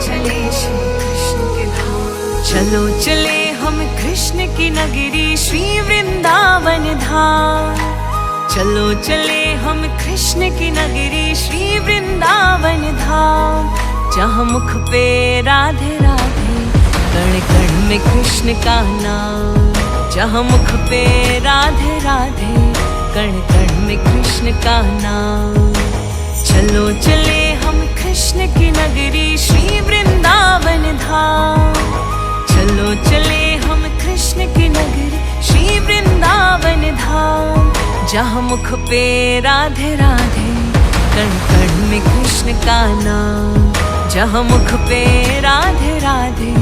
चले श्री कृष्ण चलो चले हम कृष्ण की नगरी श्री वृंदावन धाम। चलो चले हम कृष्ण की नगरी श्री वृंदावन धाम। जहाँ मुख पे राधे राधे, कण कण में कृष्ण का नाम। जहाँ मुख पे राधे राधे, कण कण में कृष्ण का नाम। चलो चले हम कृष्ण की नगरी श्री वृंदावन धाम। चलो चले हम कृष्ण की नगरी श्री वृंदावन धाम। जहाँ मुख पे राधे राधे, कण कण में कृष्ण का नाम। जहाँ मुख पे राधे राधे,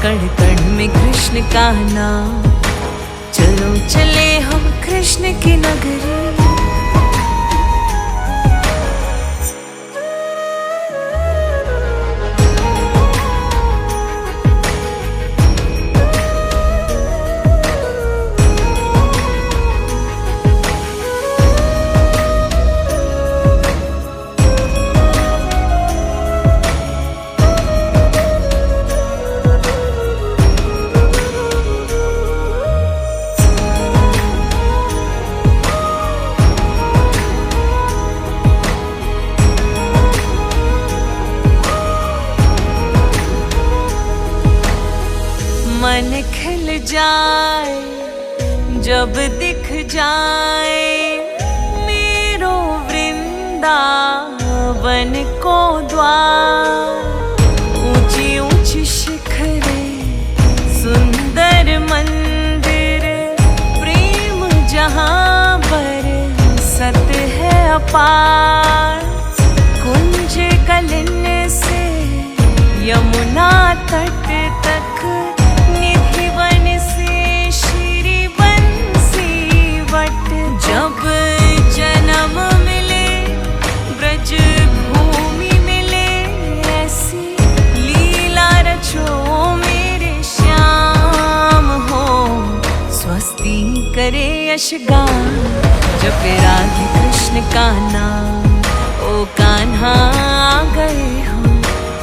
कण कण में कृष्ण का नाम। चलो चले हम कृष्ण की नगरी। मन खिल जाए जब दिख जाए मेरो वृंदावन को द्वार। ऊंची ऊंची शिखरें, सुंदर मंदिर, प्रेम जहाँ बरसत है अपार। कुंज कलिन से यमुना तट तक, जब जन्म मिले ब्रज भूमि मिले, ऐसी लीला रचो मेरे श्याम हो। स्वस्ति करे यशगान, जपे राधे कृष्ण का नाम। ओ कान्हा आ गए हम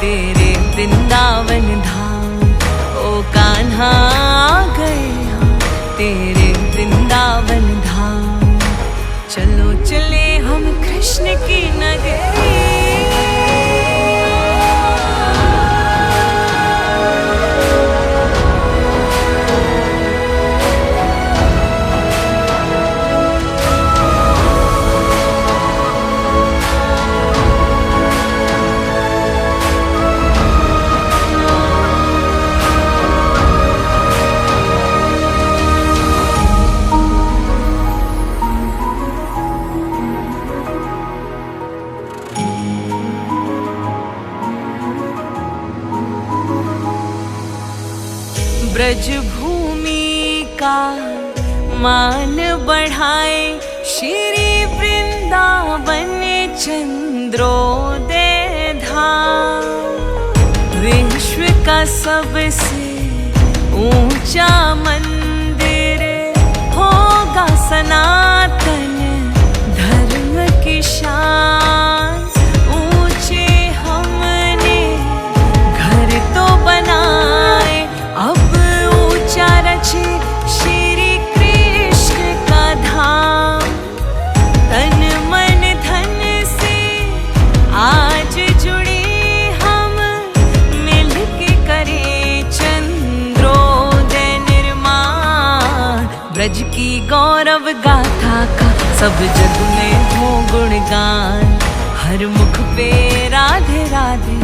तेरे वृंदावन धाम। ओ कान्हा आ गए हम तेरे वृंदावन धाम। चलो चले हम कृष्ण की नगरी। ब्रज भूमि का मान बढ़ाए, श्री वृंदावन चंद्रोदय धाम। विश्व का सबसे ऊंचा मंदिर होगा सनातन धर्म की शान। ऊंचे हमने घर तो बनाए, अब ऊंचा रचे श्री कृष्ण का धाम। तन मन धन से आज जुड़े हम, मिलके करें चंद्रोदय निर्माण। ब्रज की गौरव गाथा का सब जग में हो गुणगान। हर मुख पे राधे राधे,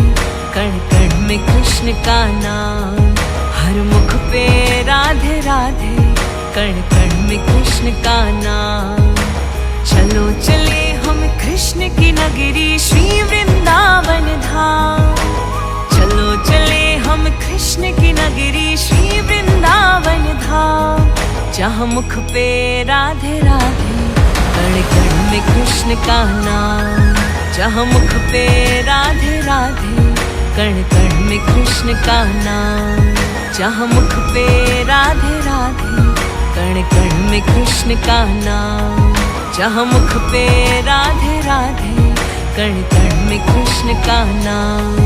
कण कण में कृष्ण का नाम। हर मुख पे राधे राधे, कण कण में कृष्ण का नाम। चलो चले हम कृष्ण की नगरी श्री वृंदावन धाम। चलो चले हम कृष्ण की नगरी श्री वृंदावन धाम। जहाँ मुख पे राधे राधे, कण कण में कृष्ण का नाम। जहाँ मुख पे राधे राधे, कण कण में कृष्ण का नाम। जहाँ मुख पे राधे राधे, कण कण में कृष्ण का नाम। जहाँ मुख पे राधे राधे, कण कण में कृष्ण का नाम।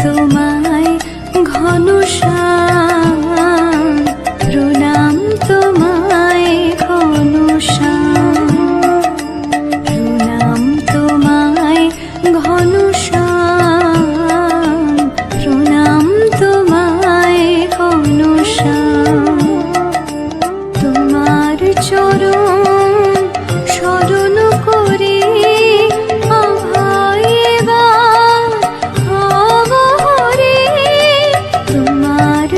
তোমায় ঘনশ্যাম, প্রণাম তোমায় ঘনশ্যাম, প্রণাম তোমায় ঘনশ্যাম, প্রণাম তোমায় ঘনশ্যাম। তোমার চরণ শরণ করে আমায় এবার হব হরে, তোমার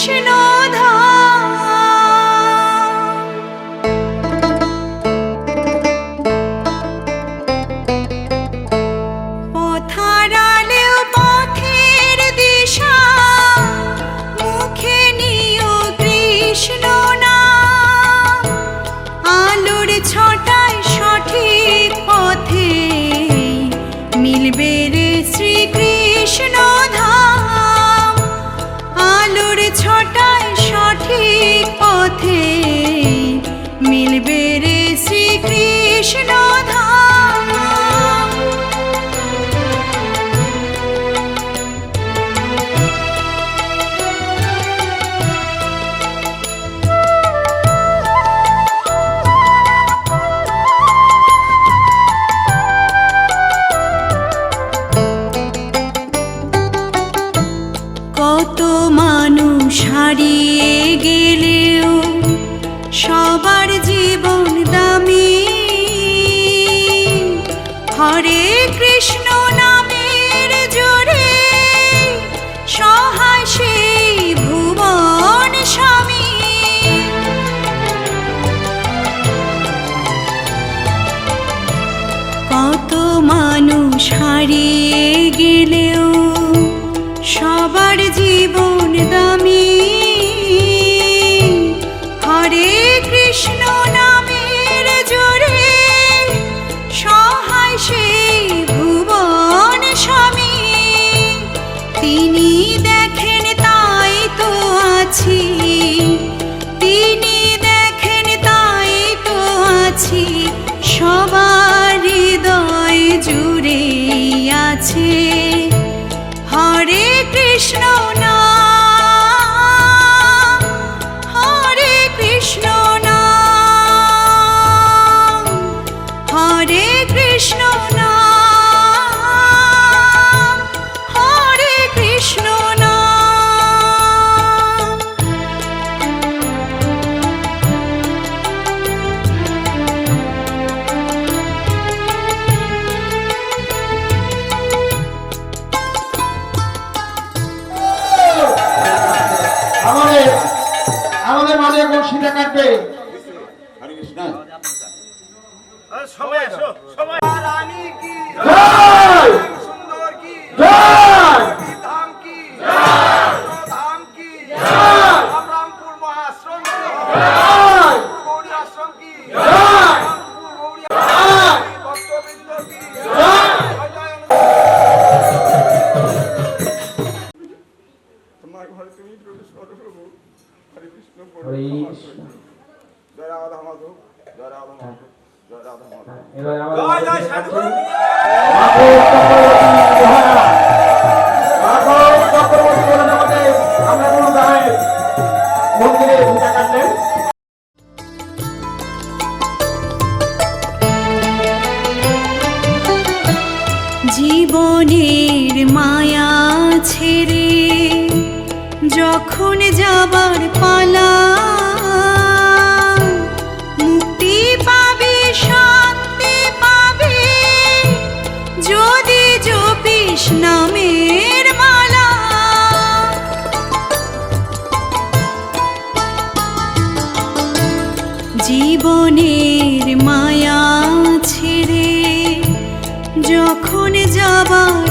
কৃষ্ণ ধাম। পথারালেও পথের দিশা, মুখে নিও কৃষ্ণ নাম। আলোর ছটায় সঠিক পথে মিলবে রে শ্রীকৃষ্ণ ধাম। আলোর ছটায় সঠিক পথে মিলবে রে শ্রীকৃষ্ণ ধাম। কত মানুষ হারিয়ে গেলেও সবার জীবন দামি। হরে কৃষ্ণ নামের জোরে সহায় সেই ভুবন স্বামী। কত মানুষ হারিয়ে গেলেও সবার জীবন দামি। হরে কৃষ্ণ নামের জোরে সহায় সেই ভুবন স্বামী। তিনি দেখেন তাই তো আছি, তিনি দেখেন তাই তো আছি। সবার হৃদয় জুড়ে আছে হরে কৃষ্ণ নাম। হরে কৃষ্ণ নাম, হরে কৃষ্ণ নাম, হরে কৃষ্ণ নাম। আমাদের মাঝে এখন সীতা কাটবে। হরে কৃষ্ণ। সবাই এসো, সবাই। রানী কি জয়, সুন্দর কি জয়, ধাম কি ধাম কি রামপুর মহাশ্রম কি জয়, গৌরী আশ্রম কি জয়, গৌরী জয়, ভক্তবৃন্দ কি জয়। তোমার ঘরে তুমি প্রবেশ করো প্রভু। হরে কৃষ্ণ হরে কৃষ্ণ। জয় রাধা মাধব, জয় রাধা মাধব, জয় রাধা মাধব। এবার আমাদের জয় জয় সাধু। মাধব চক্রবর্তী বলেন আমাদের আমরা কোনো গায়ে মন্দিরে সীতা কাটলেন। জীবনের মায়া ছেড়ে যখন যাবার পালা, মুক্তি পাবে শান্তি পাবে যদি জপিস নামের মালা। জীবনের মায়া ছেড়ে যখন যাবার